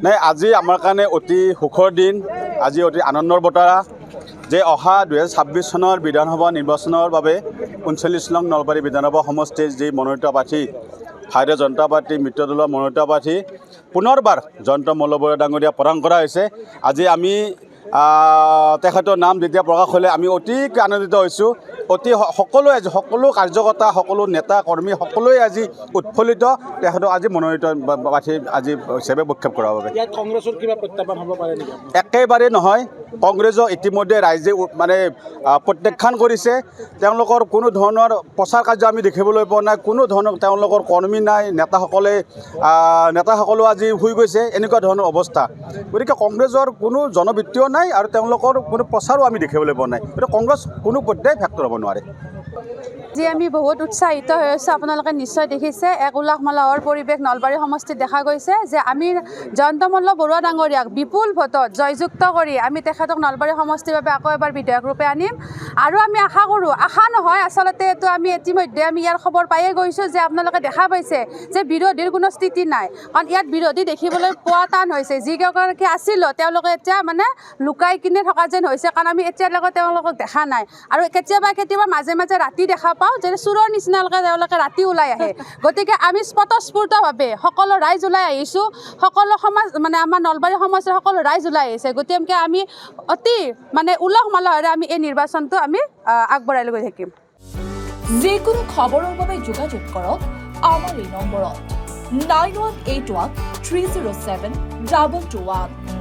নাই আজি আমাৰ কাৰণে অতি সুখৰ দিন, আজি অতি আনন্দৰ বতৰা যে অহা 2026 চনৰ বিধানসভা নিৰ্বাচনৰ বাবে 39 নং নলবাৰী বিধানসভা সমষ্টিৰ যি মনোনীত প্ৰাৰ্থী ভাৰতীয় জনতা পাৰ্টি মিত্ৰ দলৰ মনোনীত প্ৰাৰ্থী পুনৰবাৰ জয়ন্ত মল্লবৰা ডাঙৰীয়া প্ৰদান কৰা হৈছে। আজি আমি তেখেতৰ নাম যেতিয়া প্ৰকাশ হ'লে আমি অতিকৈ আনন্দিত হৈছোঁ। সকলো কাৰ্যকৰ্তা, সকলো নেতা কৰ্মী সকলোৱে আজি উৎফুল্লিত তেখেতক আজি মনোনীত প্ৰাৰ্থী আজি হিচাপে প্ৰক্ষেপ কৰাৰ বাবে। ইয়াত কংগ্ৰেছৰ কিবা প্ৰত্যাহ্বান হ'ব পাৰে নেকি? একেবাৰে নহয়, কংগ্ৰেছক ইতিমধ্যে ৰাইজে প্ৰত্যাখ্যান কৰিছে। তেওঁলোকৰ কোনো ধৰণৰ প্ৰচাৰ কাৰ্য আমি দেখিবলৈ পোৱা নাই, কোনো ধৰণৰ তেওঁলোকৰ কৰ্মী নাই, নেতাসকলো আজি শুই গৈছে, এনেকুৱা ধৰণৰ অৱস্থা। গতিকে কংগ্ৰেছৰ কোনো জনবৃত্তিও নাই আৰু তেওঁলোকৰ কোনো প্ৰচাৰো আমি দেখিবলৈ পোৱা নাই। গতিকে কংগ্ৰেছ কোনো পৰ্যায়ে ফেক্টৰ হ'ব নোৱাৰে। আজি আমি বহুত উৎসাহিত হৈ আছোঁ। আপোনালোকে নিশ্চয় দেখিছে এক উলাহ মালাহৰ পৰিৱেশ নলবাৰী সমষ্টিত দেখা গৈছে যে আমি জয়ন্ত মল্লবৰুৱা ডাঙৰীয়াক বিপুল ভোটত জয়যুক্ত কৰি আমি তেখেতক নলবাৰী সমষ্টিৰ বাবে আকৌ এবাৰ বিধায়ক ৰূপে আনিম। আৰু আমি আশা কৰোঁ, আশা নহয় আচলতে এইটো আমি ইতিমধ্যে আমি ইয়াৰ খবৰ পায়ে গৈছোঁ যে আপোনালোকে দেখা পাইছে যে বিৰোধীৰ কোনো স্থিতি নাই, কাৰণ ইয়াত বিৰোধী দেখিবলৈ পোৱা টান হৈছে। যিকেইগৰাকী আছিলোঁ তেওঁলোকে এতিয়া লুকাই কিনে থকা যেন হৈছে, কাৰণ আমি এতিয়ালৈকে তেওঁলোকক দেখা নাই। আৰু কেতিয়াবা মাজে মাজে ৰাতি দেখা পাওঁ যে চোৰৰ নিচিনাকৈ তেওঁলোকে ৰাতি ওলাই আহে। গতিকে আমি স্বতঃস্ফূৰ্তভাৱে সকলো ৰাইজ ওলাই আহিছোঁ, সকলো সমাজ আমাৰ নলবাৰী সমাজৰ সকলো ৰাইজ ওলাই আহিছে। গতিকে আমি অতি উলহ মালহেৰে আমি এই নিৰ্বাচনটো আমি আগবঢ়াই লৈ গৈ থাকিম। যিকোনো খবৰৰ বাবে যোগাযোগ কৰক আমাৰ এই নম্বৰত 9181 307 2221।